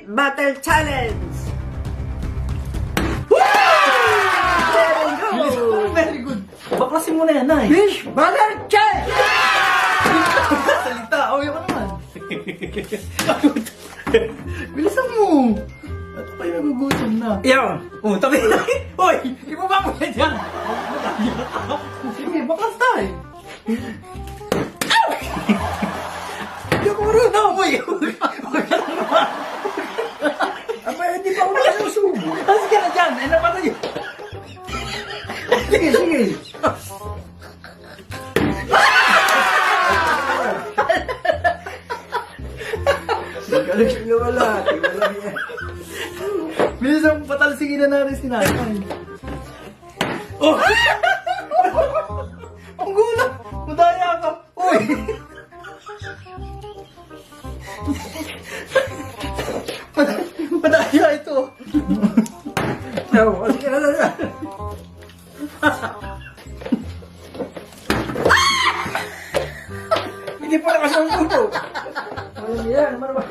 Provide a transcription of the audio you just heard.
Spit Battle Challenge! Very good. Baklasin mo na yan, Nay. Fish Battle Challenge! Salita, okay ka naman. Bilisan mo. Ito pa yung nagugutom na. Yo! Oh, tabi. Hoy, ibaba mo yan dyan. Sige, baklas tayo. Hindi ako marunong mo yun. Aba, hindi pa ako nasusubo. Sige na dyan, ano pa tayo? Sige, sige. Magaling siya wala. Wala yan. Bilisan mo, patalsigin na natin si Nanay. Oh! Ang gulat! Madaya ka! Uy! Madaya ito! Yo, sige na lang. Hindi pa nakasangkuto! Ano yan? Ano ba?